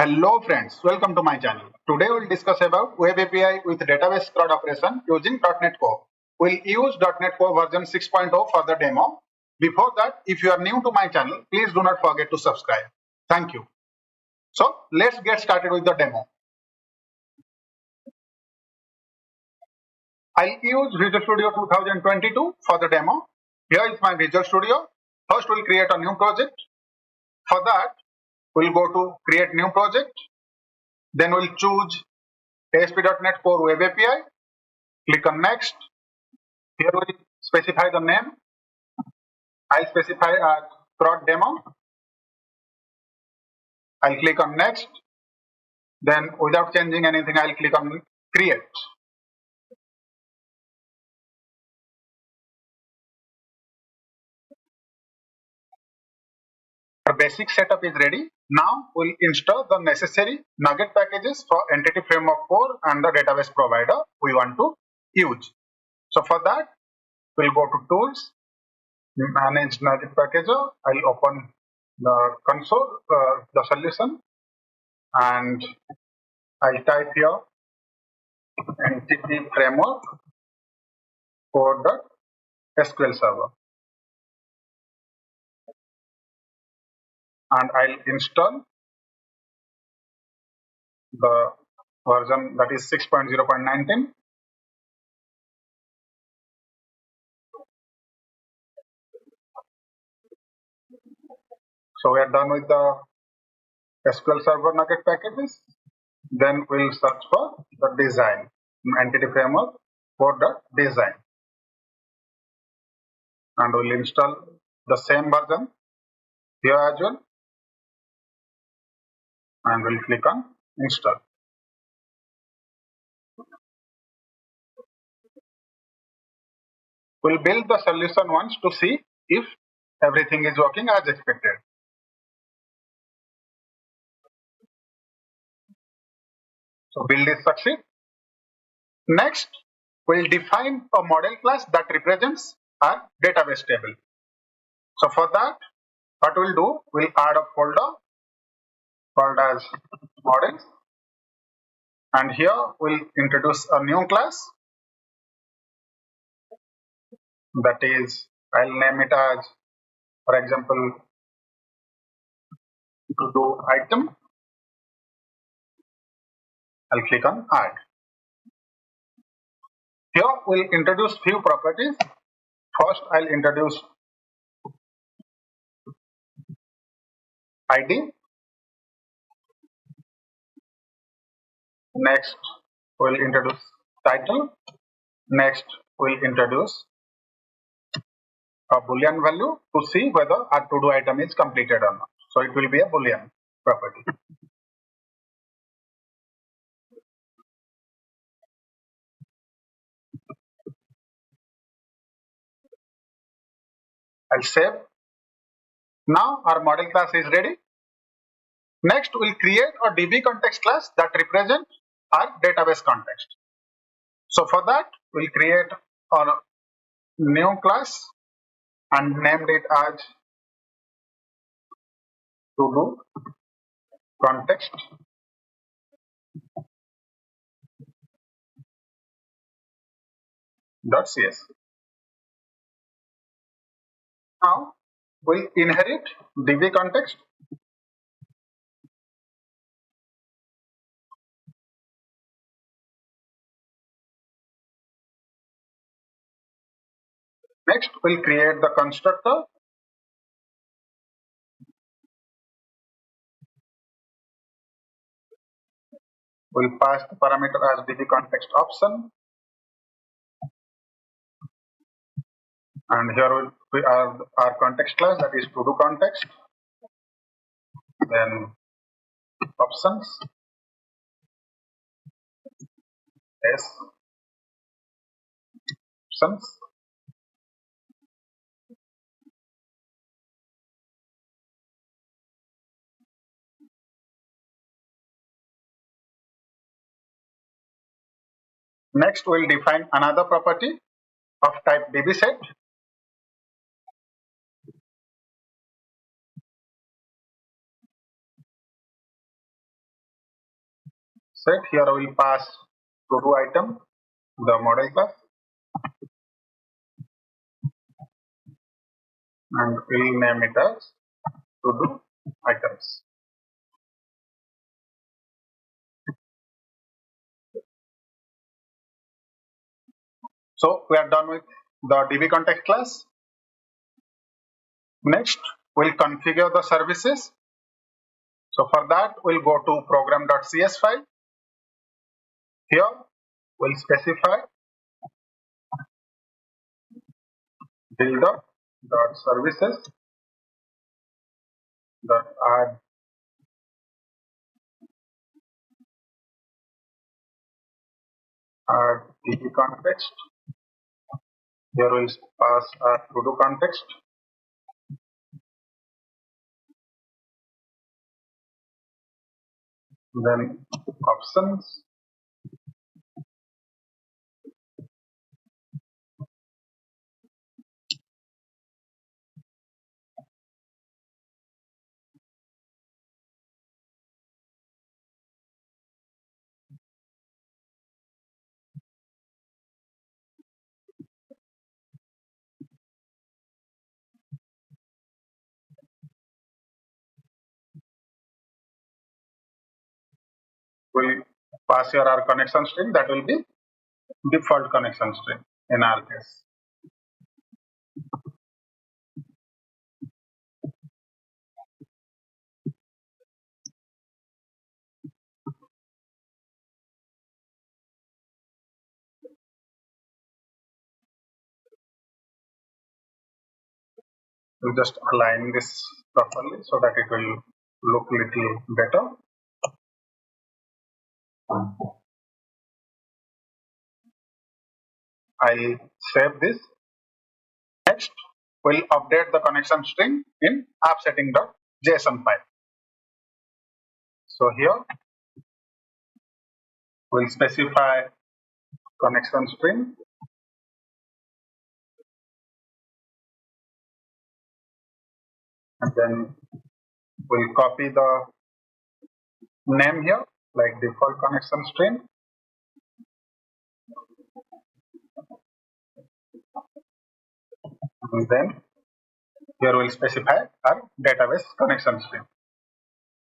Hello friends, welcome to my channel. Today we'll discuss about Web API with database CRUD operation using .NET Core. We'll use .NET Core version 6.0 for the demo. Before that, if you are new to my channel, please do not forget to subscribe. Thank you. So let's get started with the demo. I'll use Visual Studio 2022 for the demo. Here is my Visual Studio. First we'll create a new project. For that, we'll go to create new project. Then we'll choose ASP.NET Core Web API. Click on next. Here we specify the name. I'll specify as CRUD demo. I'll click on next. Then without changing anything, I'll click on create. Our basic setup is ready. Now we'll install the necessary Nugget packages for Entity Framework Core and the database provider we want to use. So for that, we'll go to Tools, Manage Nugget Packager. I'll open the console, the solution, and I'll type here Entity Framework Core.SQL Server. And I'll install the version that is 6.0.19. So we are done with the SQL Server Nugget packages. Then we'll search for the design, Entity Framework Core.design. And we'll install the same version here as well. And we'll click on install. We'll build the solution once to see if everything is working as expected. So build is succeed. Next, we'll define a model class that represents our database table. So for that, what we'll do, we'll add a folder called as models. And here we'll introduce a new class. That is, I'll name it as, for example, to do item. I'll click on add. Here we'll introduce few properties. First, I'll introduce ID. Next, we'll introduce title. Next, we'll introduce a boolean value to see whether our to-do item is completed or not. So it will be a boolean property. I'll save. Now our model class is ready. Next, we'll create a DB context class that represents our database context. So for that, we'll create a new class and named it as to-do context. .cs. Now we'll inherit DB context. Next, we'll create the constructor. We'll pass the parameter as DB context option. And here we have our context class, that is to-do context. Then options. Yes. Options. Next, we'll define another property of type DBSet. set. Here I will pass to do item, the model class, and we'll name it as to do items. So we are done with the DB context class. Next, we'll configure the services. So for that, we'll go to program.cs file. Here, we'll specify builder.services dot add DB context. Here we'll pass our to-do context. Then options. We'll pass here our connection string. That will be default connection string in our case. We'll just align this properly so that it will look little better. I'll save this. Next, we'll update the connection string in appsetting.json file. So here, we'll specify connection string, and then we'll copy the name here like default connection string, and then here we'll specify our database connection string.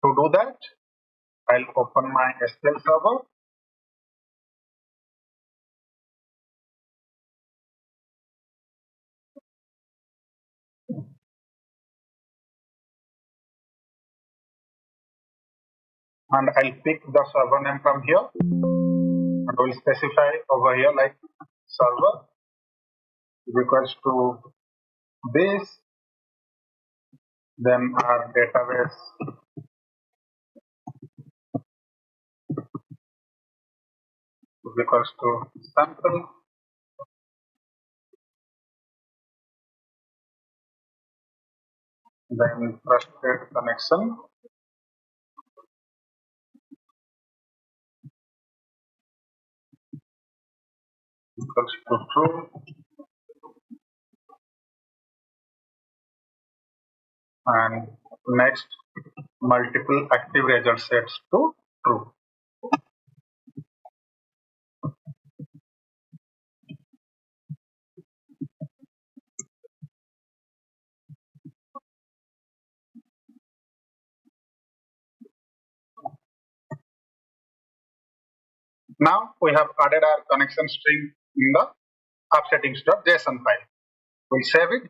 To do that, I'll open my SQL server. And I'll pick the server name from here, and we'll specify over here like server is equals to this, then our database is equals to sample, then trusted connection equals to true, and next multiple active result sets to true. Now we have added our connection string in the appsettings.json file. We'll save it.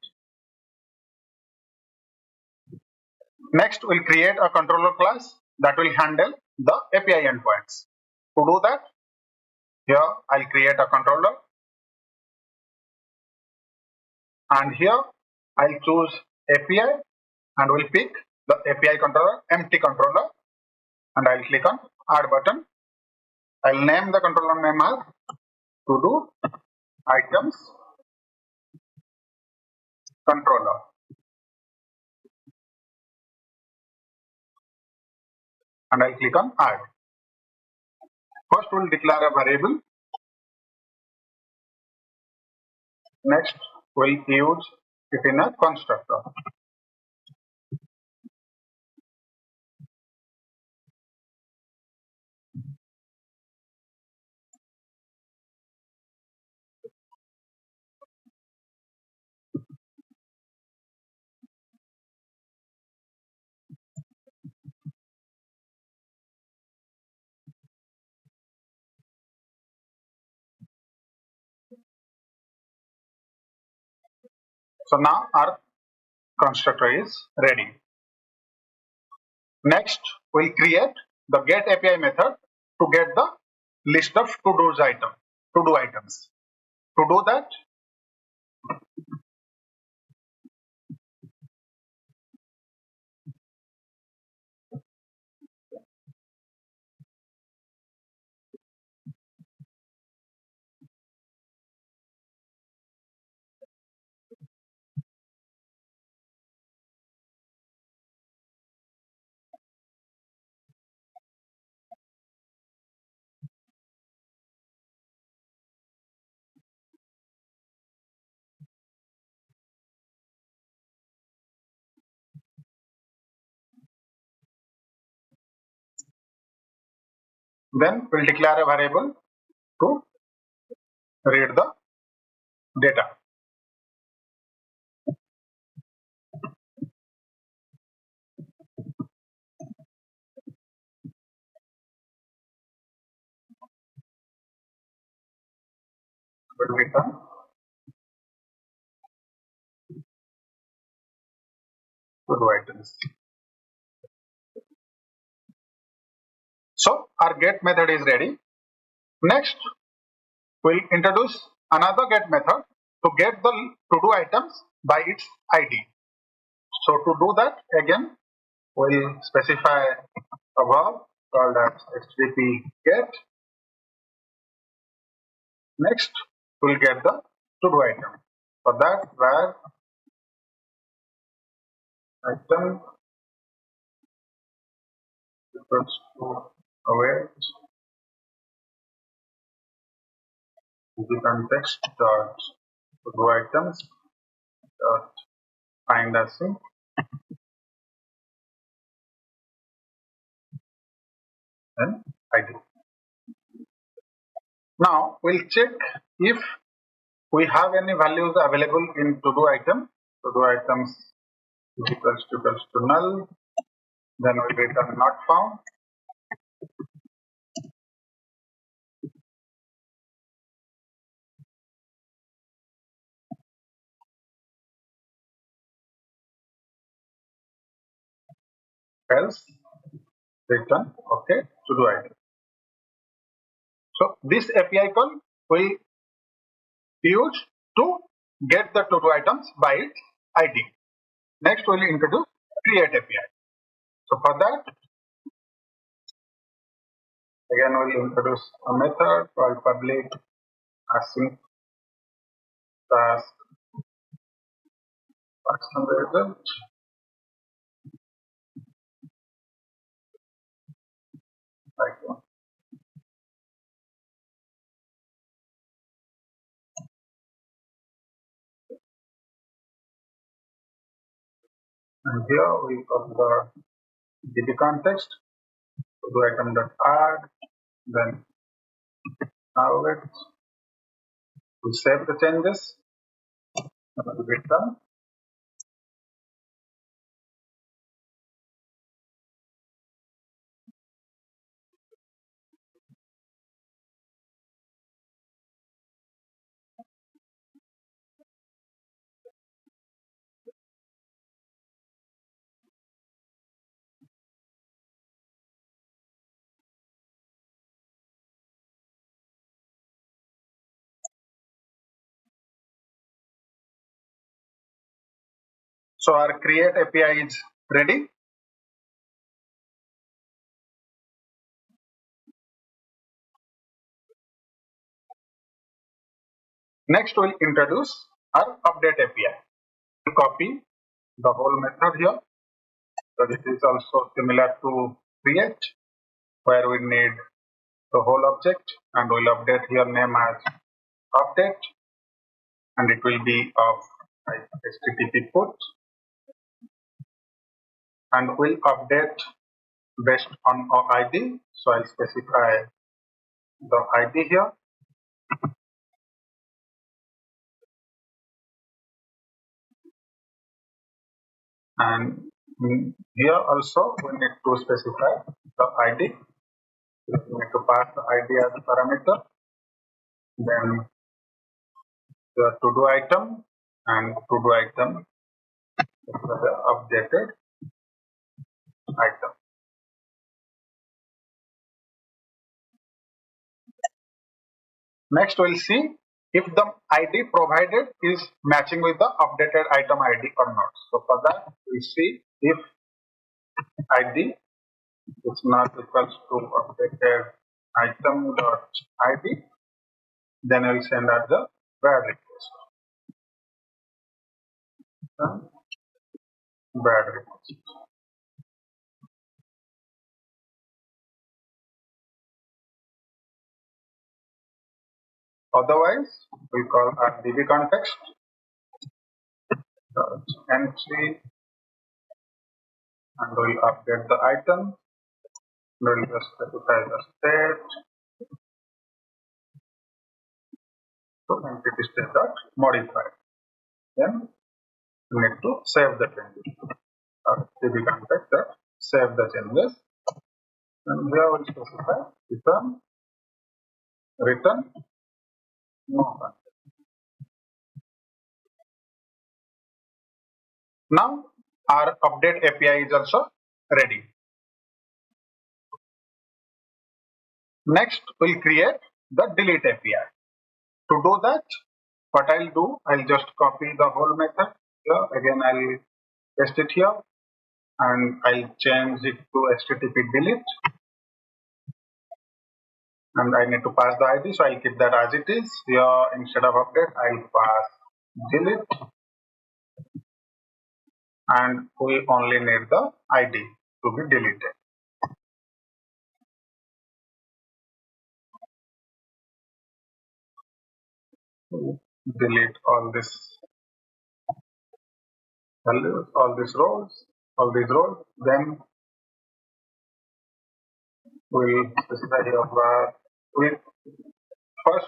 Next, we'll create a controller class that will handle the API endpoints. To do that, here I'll create a controller, and here I'll choose API, and we'll pick the API controller, empty controller, and I'll click on add button. I'll name the controller name as to do items controller, and I'll click on add. First, we'll declare a variable. Next, we'll use it in a constructor. So now our constructor is ready. Next, we'll create the get API method to get the list of to do items. To do that, then we'll declare a variable to read the data. Will return to do items. So our get method is ready. Next, we'll introduce another get method to get the to do items by its ID. So to do that, again, we'll specify a verb called as http get. Next, we'll get the to do item. For that, where item equals to await the context dot to do items dot find as in and ID. Now we'll check if we have any values available in to do item. To do items is equals to null. Then we'll return not found. Else return okay to do item. So this API call will use to get the to do items by its ID. Next we'll introduce create API. So for that, again we'll introduce a method called public async task person result. Like one. And here we got the DB context. So do item dot add, then now we save the changes and we'll return. So our create API is ready. Next we'll introduce our update API. We'll copy the whole method here. So this is also similar to create, where we need the whole object, and we'll update here name as update, and it will be of http put, and we'll update based on our ID. So I'll specify the ID here. And here also we need to specify the ID. We need to pass the ID as a parameter. Then the to do item and to do item the updated item. Next, we'll see if the ID provided is matching with the updated item ID or not. So for that, we see if ID is not equals to updated item dot ID, then I will send out the bad request. Bad request. Otherwise, we call our DB context entry and we'll update the item. We'll just specify the state. So entity state dot modified. Then we need to save the changes. DB context that save the changes. And here we'll specify return no context. Now our update API is also ready. Next, we'll create the delete API. To do that, what I'll do, I'll just copy the whole method here. Again, I'll paste it here and I'll change it to HTTP delete. And I need to pass the ID, so I'll keep that as it is. Here, instead of update, I'll pass delete. And we only need the ID to be deleted. Delete all this values, all these rows. Then we'll specify here where we first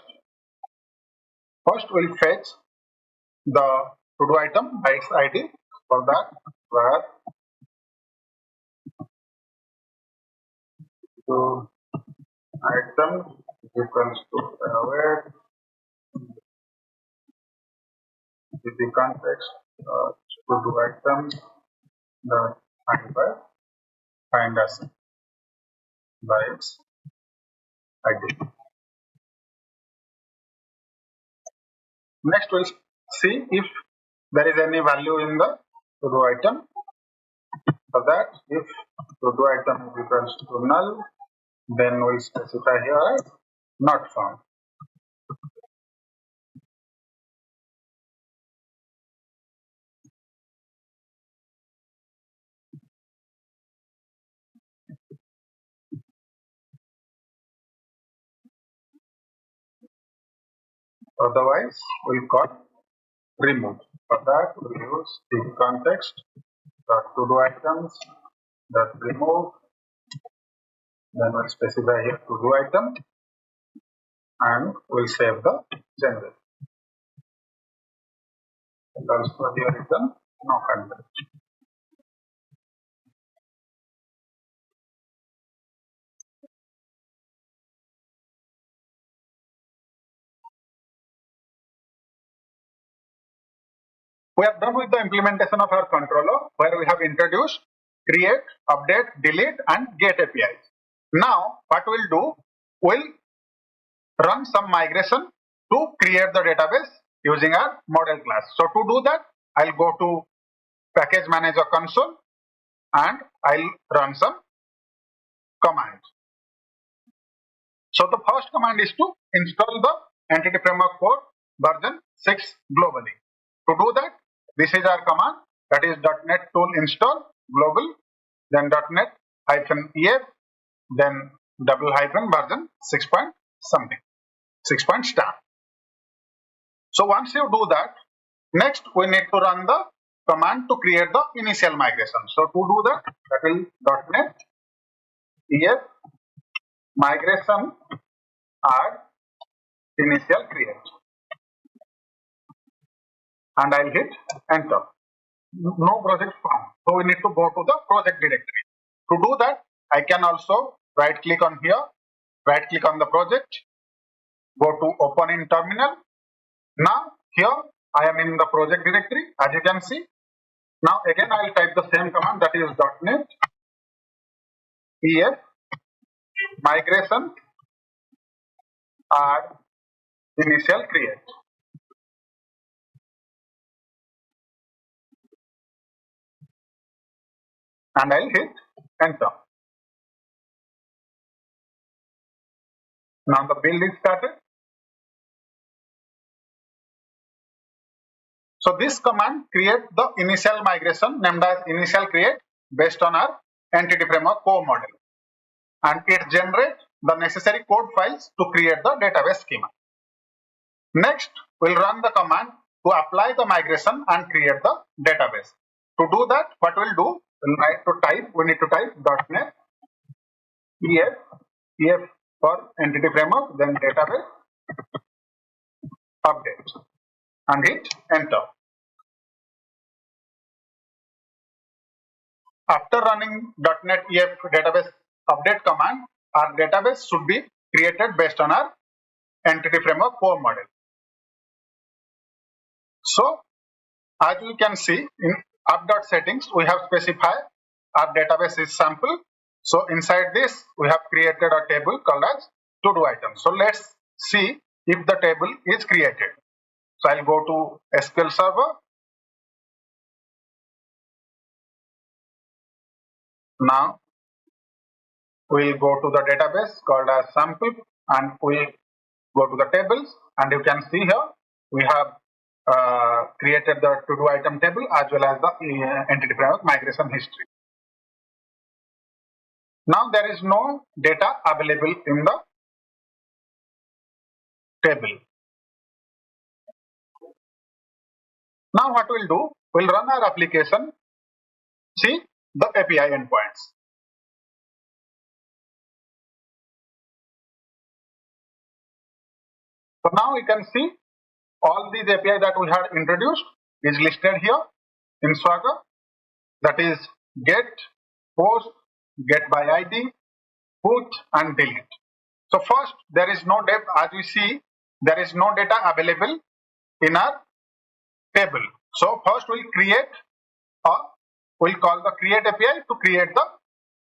we'll fetch the to do item by its ID. For that, where to item equals to await the context to do item the find us by its ID. Next, we'll see if there is any value in the to do item. For that, if to do item is equals to null, then we'll specify here as not found. Otherwise, we'll call remove. For that, we'll use the context to do items that remove. Then we'll specify here to do item and we'll save the changes. And also here return no context. We are done with the implementation of our controller, where we have introduced create, update, delete and get APIs. Now what we'll do, we'll run some migration to create the database using our model class. So to do that, I'll go to package manager console and I'll run some commands. So the first command is to install the entity framework for version 6 globally. To do that, this is our command, that is .NET tool install global, then .NET -ef, then -- version 6 point something, 6 point star. So once you do that, next we need to run the command to create the initial migration. So to do that, that will .NET ef migration add initial create. And I'll hit enter. No project found. So we need to go to the project directory. To do that, I can also right click on here, right click on the project, go to open in terminal. Now here I am in the project directory, as you can see. Now again I will type the same command, that is .NET EF migration add initial create, and I'll hit enter. Now the build is started. So this command creates the initial migration named as initial create based on our entity framework core model, and it generates the necessary code files to create the database schema. Next, we'll run the command to apply the migration and create the database. To do that, what we'll do, we need to type .NET EF for entity framework, then database update, and hit enter. After running .NET EF database update command, our database should be created based on our entity framework core model. So, as you can see in app.settings, we have specified our database is sample. So, inside this, we have created a table called as to do item. So, let's see if the table is created. So, I'll go to SQL Server. Now, we'll go to the database called as sample, and we'll go to the tables, and you can see here we have created the to do item table as well as the entity framework migration history. Now there is no data available in the table. Now what we'll do, we'll run our application, see the API endpoints. So now you can see all these API that we had introduced is listed here in Swagger, that is get, post, get by ID, put, and delete. So first, there is no data, as we see, there is no data available in our table. So first we'll call the create API to create the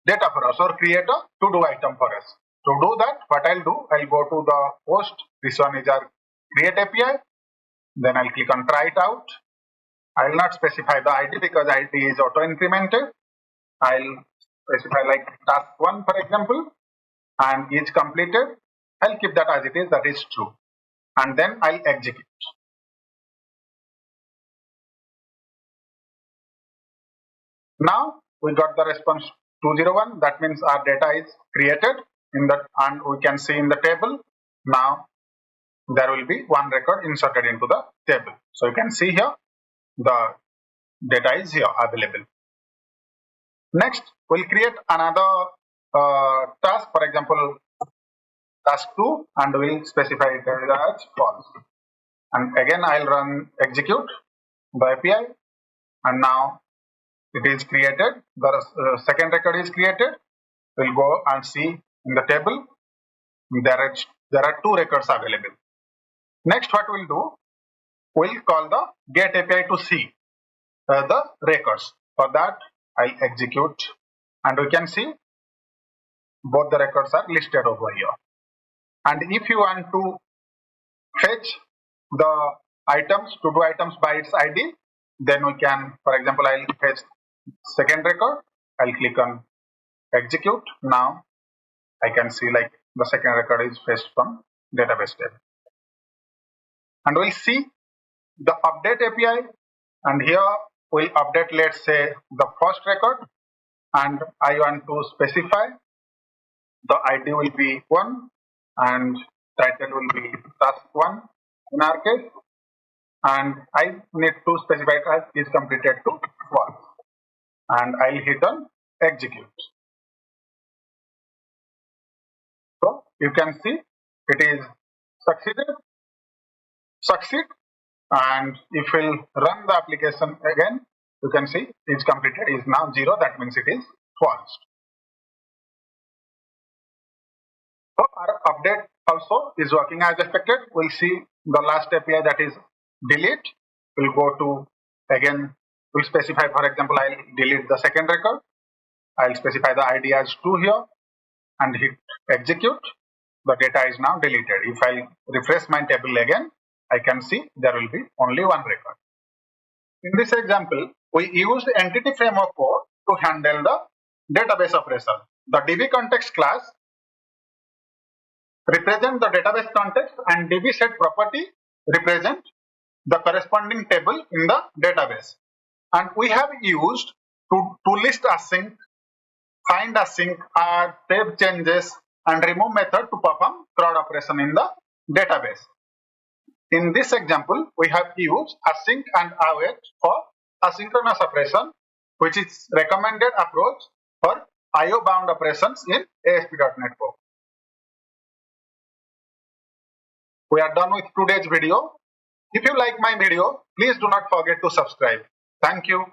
data for us, or create a to do item for us. To do that, what I'll do, I'll go to the post. This one is our create API. Then I'll click on try it out. I will not specify the ID because ID is auto incremented. I'll specify like task 1 for example, and is completed. I'll keep that as it is, that is true, and then I'll execute. Now we got the response 201. That means our data is created in that, and we can see in the table. Now there will be one record inserted into the table. So you can see here the data is here available. Next, we'll create another task, for example, task 2, and we'll specify it as false. And again, I'll run execute the API, and now it is created. The second record is created. We'll go and see in the table there are 2 records available. Next, what we'll do, we'll call the get API to see the records. For that, I'll execute, and we can see both the records are listed over here. And if you want to fetch the items, to do items by its ID, then we can, for example, I'll fetch second record. I'll click on execute. Now I can see like the second record is fetched from database table. And we'll see the update API, and here we'll update, let's say, the first record, and I want to specify the ID will be 1 and title will be task 1 in our case, and I need to specify it as is completed to false, and I'll hit on execute. So you can see it is succeed, and if we'll run the application again, you can see is completed is now 0, that means it is false. So our update also is working as expected. We'll see the last API, that is delete. we'll go to, again, we'll specify, for example, I'll delete the second record. I'll specify the ID as 2 here and hit execute. The data is now deleted. If I refresh my table again, I can see there will be only one record. In this example, we used entity framework code to handle the database operation. The DB context class represent the database context and DB set property represent the corresponding table in the database. And we have used to list async, find async, add, save changes, and remove method to perform CRUD operation in the database. In this example, we have used async and await for asynchronous operation, which is recommended approach for IO bound operations in ASP.NET Core. We are done with today's video. If you like my video, please do not forget to subscribe. Thank you.